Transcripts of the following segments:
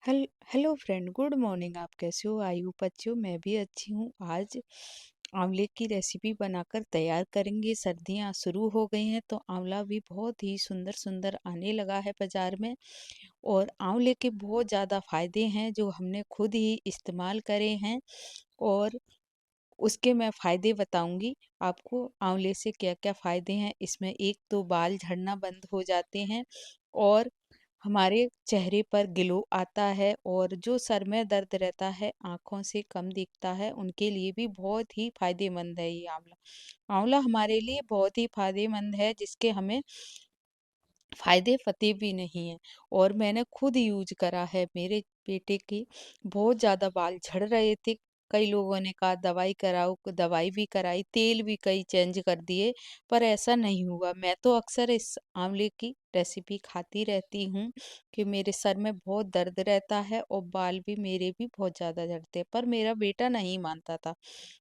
Hello friend, good morning. आप कैसे हो? आई होप अच्छे हो। मैं भी अच्छी हूँ। आज आंवले की रेसिपी बनाकर तैयार करेंगे। सर्दियाँ शुरू हो गई हैं तो आंवला भी बहुत ही सुंदर सुंदर आने लगा है बाजार में। और आंवले के बहुत ज़्यादा फायदे हैं जो हमने खुद ही इस्तेमाल करे हैं। और उसके मैं फ़ायदे बताऊँगी आपको। आँवले से क्या-क्या फ़ायदे हैं। इसमें एक तो बाल झड़ना बंद हो जाते हैं और हमारे चेहरे पर ग्लो आता है। और जो सर में दर्द रहता है, आँखों से कम दिखता है, उनके लिए भी बहुत ही फ़ायदेमंद है ये आँवला। आँवला हमारे लिए बहुत ही फ़ायदेमंद है जिसके हमें फ़ायदे पते भी नहीं हैं। और मैंने खुद यूज़ करा है। मेरे बेटे के बहुत ज़्यादा बाल झड़ रहे थे। कई लोगों ने कहा दवाई कराओ, दवाई भी कराई, तेल भी कई चेंज कर दिए, पर ऐसा नहीं हुआ। मैं तो अक्सर इस आंवले की रेसिपी खाती रहती हूँ कि मेरे सर में बहुत दर्द रहता है और बाल भी मेरे भी बहुत ज़्यादा झड़ते हैं, पर मेरा बेटा नहीं मानता था।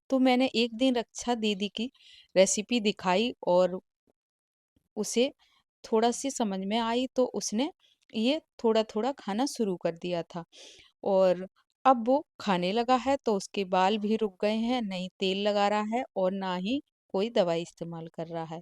तो मैंने एक दिन रक्षा दीदी की रेसिपी दिखाई और उसे थोड़ा-सी समझ में आई तो उसने ये थोड़ा-थोड़ा खाना शुरू कर दिया था। और अब वो खाने लगा है तो उसके बाल भी रुक गए हैं, नहीं तेल लगा रहा है और ना ही कोई दवाई इस्तेमाल कर रहा है।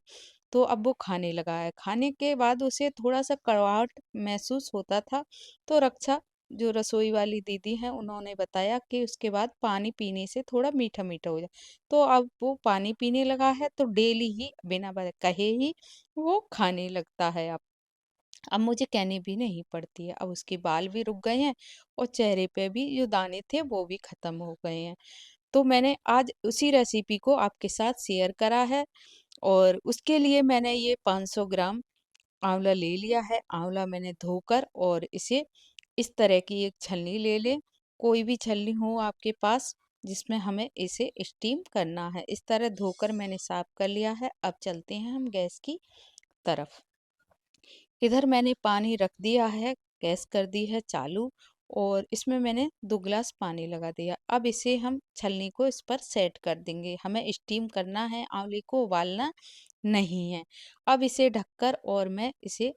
तो अब वो खाने लगा है। खाने के बाद उसे थोड़ा-सा कड़वाहट महसूस होता था, तो रक्षा जो रसोई वाली दीदी हैं उन्होंने बताया कि उसके बाद पानी पीने से थोड़ा मीठा-मीठा हो जाए। तो अब वो पानी पीने लगा है तो डेली ही बिना कहे ही वो खाने लगता है अब मुझे कहनी भी नहीं पड़ती है। अब उसके बाल भी रुक गए हैं और चेहरे पे भी जो दाने थे वो भी खत्म हो गए हैं। तो मैंने आज उसी रेसिपी को आपके साथ शेयर करा है। और उसके लिए मैंने ये 500 ग्राम आंवला ले लिया है। आंवला मैंने धोकर और इसे इस तरह की एक छलनी ले लें। कोई भी छलनी हो आपके पास जिसमें हमें इसे स्टीम करना है। इस तरह धोकर मैंने साफ कर लिया है। अब चलते हैं हम गैस की तरफ। इधर मैंने पानी रख दिया है, गैस कर दी है चालू और इसमें मैंने 2 गिलास पानी लगा दिया। अब इसे हम छलनी को इस पर सेट कर देंगे। हमें स्टीम करना है, आंवले को उबालना नहीं है। अब इसे ढककर और मैं इसे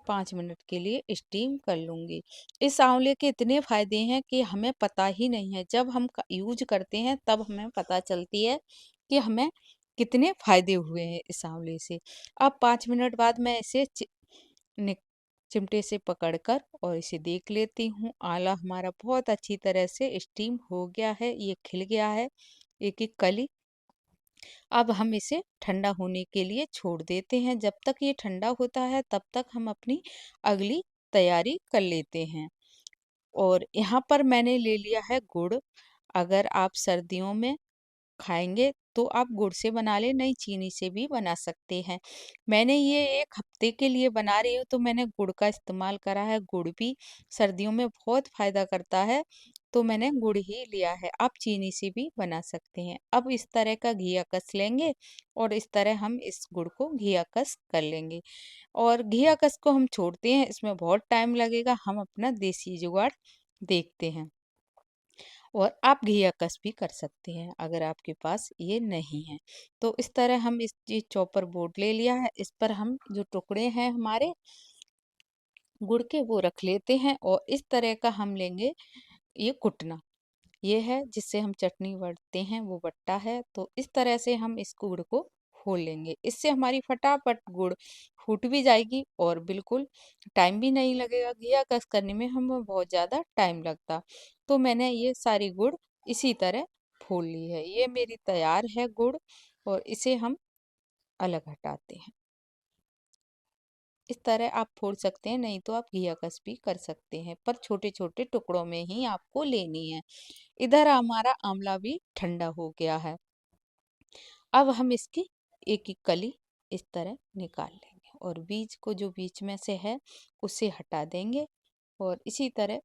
5 मिनट के लिए स्टीम कर लूँगी। इस आंवले के इतने फ़ायदे हैं कि हमें पता ही नहीं है। जब हम यूज़ करते हैं तब हमें पता चलती है कि हमें कितने फ़ायदे हुए हैं इस आंवले से। अब 5 मिनट बाद मैं इसे नि चिमटे से पकड़कर और इसे देख लेती हूँ। आला हमारा बहुत अच्छी तरह से स्टीम हो गया है, ये खिल गया है एक-एक कली। अब हम इसे ठंडा होने के लिए छोड़ देते हैं। जब तक ये ठंडा होता है तब तक हम अपनी अगली तैयारी कर लेते हैं। और यहाँ पर मैंने ले लिया है गुड़। अगर आप सर्दियों में खाएँगे तो आप गुड़ से बना लें, नहीं चीनी से भी बना सकते हैं। मैंने ये 1 हफ्ते के लिए बना रही हूँ तो मैंने गुड़ का इस्तेमाल करा है। गुड़ भी सर्दियों में बहुत फ़ायदा करता है, तो मैंने गुड़ ही लिया है। आप चीनी से भी बना सकते हैं। अब इस तरह का घिया कस लेंगे और इस तरह हम इस गुड़ को घिया कस कर लेंगे। और घिया कस को हम छोड़ते हैं, इसमें बहुत टाइम लगेगा। हम अपना देसी जुगाड़ देखते हैं। और आप घिया कस भी कर सकते हैं अगर आपके पास ये नहीं है। तो इस तरह हम इस ये चॉपर बोर्ड ले लिया है। इस पर हम जो टुकड़े हैं हमारे गुड़ के वो रख लेते हैं और इस तरह का हम लेंगे ये कुटना। ये है जिससे हम चटनी वाटते हैं वो बट्टा है। तो इस तरह से हम इस गुड़ को घोल लेंगे। इससे हमारी फटाफट गुड़ फूट भी जाएगी और बिल्कुल टाइम भी नहीं लगेगा। घिया कस करने में हमें बहुत ज़्यादा टाइम लगता। तो मैंने ये सारी गुड़ इसी तरह घोल ली है। ये मेरी तैयार है गुड़ और इसे हम अलग हटाते हैं। इस तरह आप फोड़ सकते हैं, नहीं तो आप घिया कस भी कर सकते हैं, पर छोटे-छोटे टुकड़ों में ही आपको लेनी है। इधर हमारा आंवला भी ठंडा हो गया है। अब हम इसकी एक-एक कली इस तरह निकाल लेंगे और बीज को जो बीच में से है उसे हटा देंगे और इसी तरह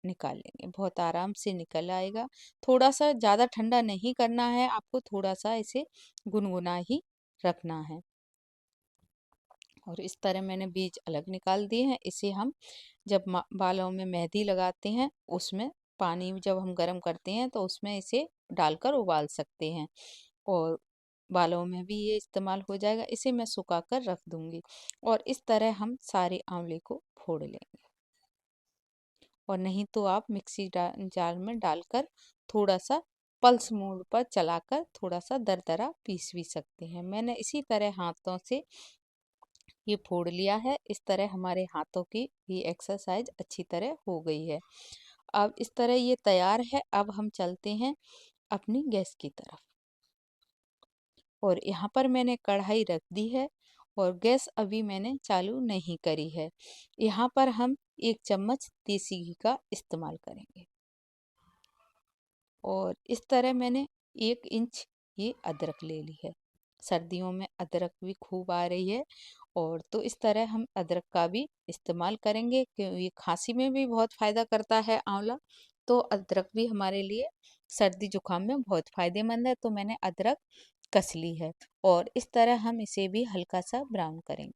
निकाल लेंगे। बहुत आराम से निकल आएगा। थोड़ा-सा ज़्यादा ठंडा नहीं करना है, आपको थोड़ा-सा इसे गुनगुना ही रखना है। और इस तरह मैंने बीज अलग निकाल दिए हैं। इसे हम जब बालों में मेहंदी लगाते हैं उसमें पानी जब हम गर्म करते हैं तो उसमें इसे डालकर उबाल सकते हैं और बालों में भी ये इस्तेमाल हो जाएगा। इसे मैं सुखा कर रख दूंगी और इस तरह हम सारे आंवले को फोड़ लेंगे और नहीं तो आप मिक्सी जार में डालकर थोड़ा सा पल्स मोड पर चलाकर थोड़ा सा दरदरा पीस भी सकते हैं। मैंने इसी तरह हाथों से ये फोड़ लिया है। इस तरह हमारे हाथों की ये एक्सरसाइज अच्छी तरह हो गई है। अब इस तरह ये तैयार है। अब हम चलते हैं अपनी गैस की तरफ, और यहाँ पर मैंने कढ़ाई रख दी है और गैस अभी मैंने चालू नहीं करी है। यहाँ पर हम 1 चम्मच देसी घी का इस्तेमाल करेंगे, और इस तरह मैंने 1 इंच ये अदरक ले ली है। सर्दियों में अदरक भी खूब आ रही है, और तो इस तरह हम अदरक का भी इस्तेमाल करेंगे क्योंकि ये खांसी में भी बहुत फ़ायदा करता है आंवला। तो अदरक भी हमारे लिए सर्दी जुकाम में बहुत फ़ायदेमंद है। तो मैंने अदरक कस ली है, और इस तरह हम इसे भी हल्का सा ब्राउन करेंगे,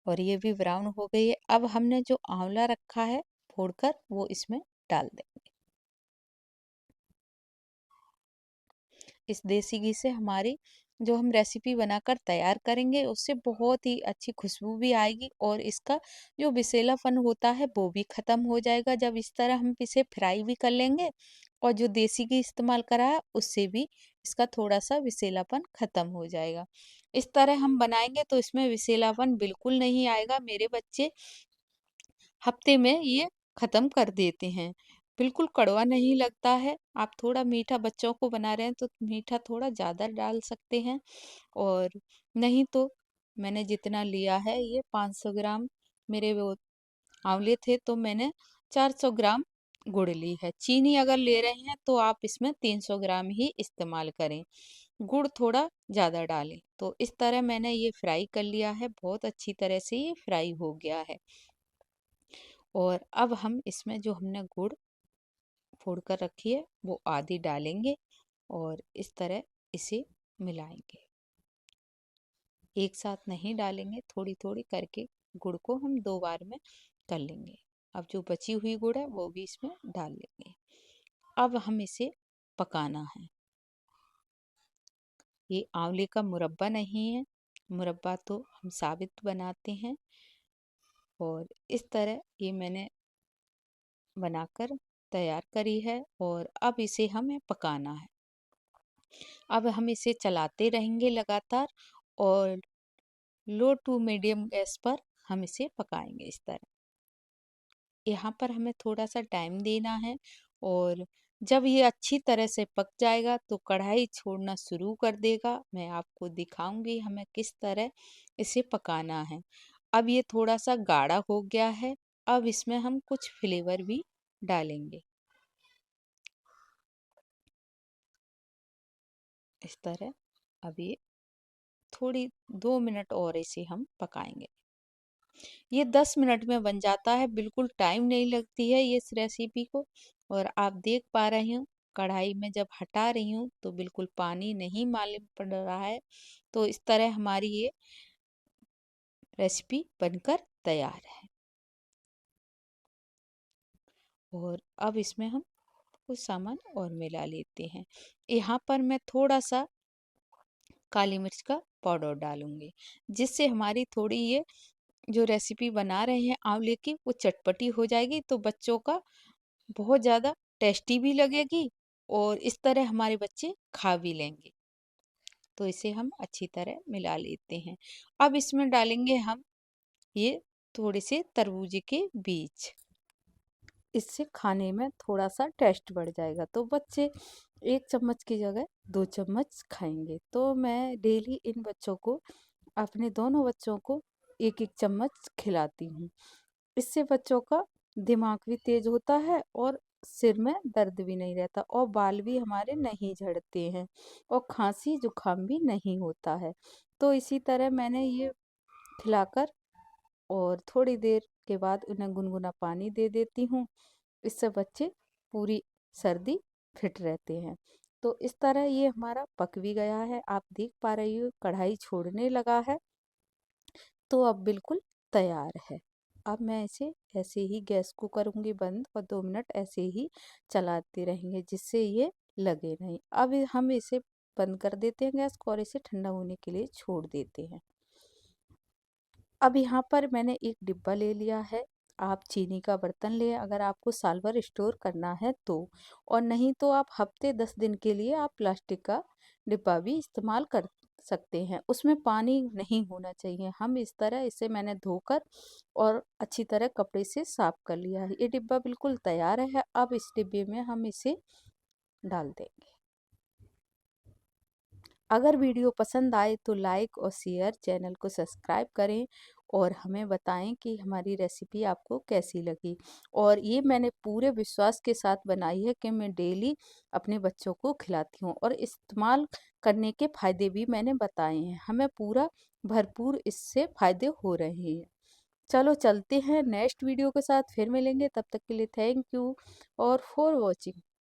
और ये भी ब्राउन हो गई है। अब हमने जो आंवला रखा है फोड़कर वो इसमें डाल देंगे। इस देसी घी से हमारी जो हम रेसिपी बनाकर तैयार करेंगे उससे बहुत ही अच्छी खुशबू भी आएगी, और इसका जो विषैलापन होता है वो भी ख़त्म हो जाएगा जब इस तरह हम इसे फ्राई भी कर लेंगे। और जो देसी घी इस्तेमाल करा है उससे भी इसका थोड़ा सा विषैलापन ख़त्म हो जाएगा। इस तरह हम बनाएंगे तो इसमें विषैलापन बिल्कुल नहीं आएगा। मेरे बच्चे हफ्ते में ये ख़त्म कर देते हैं। बिल्कुल कड़वा नहीं लगता है। आप थोड़ा मीठा बच्चों को बना रहे हैं तो मीठा थोड़ा ज़्यादा डाल सकते हैं, और नहीं तो मैंने जितना लिया है ये 500 ग्राम मेरे वो आंवले थे, तो मैंने 400 ग्राम गुड़ ली है। चीनी अगर ले रहे हैं तो आप इसमें 300 ग्राम ही इस्तेमाल करें। गुड़ थोड़ा ज़्यादा डालें। तो इस तरह मैंने ये फ्राई कर लिया है। बहुत अच्छी तरह से ये फ्राई हो गया है, और अब हम इसमें जो हमने गुड़ फोड़ कर रखी है वो आधी डालेंगे, और इस तरह इसे मिलाएंगे। एक साथ नहीं डालेंगे, थोड़ी थोड़ी करके गुड़ को हम 2 बार में कर लेंगे। अब जो बची हुई गुड़ है वो भी इसमें डाल लेंगे। अब हम इसे पकाना है। ये आंवले का मुरब्बा नहीं है, मुरब्बा तो हम साबित बनाते हैं, और इस तरह ये मैंने बनाकर तैयार करी है, और अब इसे हमें पकाना है। अब हम इसे चलाते रहेंगे लगातार, और लो टू मीडियम गैस पर हम इसे पकाएंगे इस तरह। यहाँ पर हमें थोड़ा सा टाइम देना है, और जब ये अच्छी तरह से पक जाएगा तो कढ़ाई छोड़ना शुरू कर देगा। मैं आपको दिखाऊंगी हमें किस तरह इसे पकाना है। अब ये थोड़ा सा गाढ़ा हो गया है। अब इसमें हम कुछ फ्लेवर भी डालेंगे इस तरह। अब ये थोड़ी 2 मिनट और इसे हम पकाएंगे। ये 10 मिनट में बन जाता है, बिल्कुल टाइम नहीं लगती है ये इस रेसिपी को। और आप देख पा रहे हो कढ़ाई में जब हटा रही हूँ तो बिल्कुल पानी नहीं मालूम पड़ रहा है। तो इस तरह हमारी ये रेसिपी बनकर तैयार है, और अब इसमें हम कुछ सामान और मिला लेते हैं। यहाँ पर मैं थोड़ा सा काली मिर्च का पाउडर डालूंगी, जिससे हमारी थोड़ी ये जो रेसिपी बना रहे हैं आंवले की वो चटपटी हो जाएगी, तो बच्चों का बहुत ज़्यादा टेस्टी भी लगेगी, और इस तरह हमारे बच्चे खा भी लेंगे। तो इसे हम अच्छी तरह मिला लेते हैं। अब इसमें डालेंगे हम ये थोड़े से तरबूजे के बीज। इससे खाने में थोड़ा सा टेस्ट बढ़ जाएगा, तो बच्चे 1 चम्मच की जगह 2 चम्मच खाएंगे। तो मैं डेली इन बच्चों को, अपने दोनों बच्चों को, एक एक चम्मच खिलाती हूँ। इससे बच्चों का दिमाग भी तेज होता है, और सिर में दर्द भी नहीं रहता, और बाल भी हमारे नहीं झड़ते हैं, और खांसी जुकाम भी नहीं होता है। तो इसी तरह मैंने ये खिलाकर, और थोड़ी देर के बाद उन्हें गुनगुना पानी दे देती हूँ। इससे बच्चे पूरी सर्दी फिट रहते हैं। तो इस तरह ये हमारा पक भी गया है। आप देख पा रही हो कढ़ाई छोड़ने लगा है, तो अब बिल्कुल तैयार है। अब मैं इसे ऐसे ही गैस को करूँगी बंद, और 2 मिनट ऐसे ही चलाते रहेंगे जिससे ये लगे नहीं। अब हम इसे बंद कर देते हैं गैस को, और इसे ठंडा होने के लिए छोड़ देते हैं। अब यहाँ पर मैंने एक डिब्बा ले लिया है, आप चीनी का बर्तन लें अगर आपको साल भर स्टोर करना है तो, और नहीं तो आप हफ्ते 10 दिन के लिए आप प्लास्टिक का डिब्बा भी इस्तेमाल कर सकते हैं। उसमें पानी नहीं होना चाहिए। हम इस तरह इसे मैंने धोकर और अच्छी तरह कपड़े से साफ कर लिया है। ये डिब्बा बिल्कुल तैयार है। अब इस डिब्बे में हम इसे डाल देंगे। अगर वीडियो पसंद आए तो लाइक और शेयर, चैनल को सब्सक्राइब करें और हमें बताएं कि हमारी रेसिपी आपको कैसी लगी। और ये मैंने पूरे विश्वास के साथ बनाई है कि मैं डेली अपने बच्चों को खिलाती हूँ, और इस्तेमाल करने के फ़ायदे भी मैंने बताए हैं। हमें पूरा भरपूर इससे फ़ायदे हो रहे हैं। चलो चलते हैं नेक्स्ट वीडियो के साथ, फिर मिलेंगे। तब तक के लिए थैंक यू और फॉर वॉचिंग।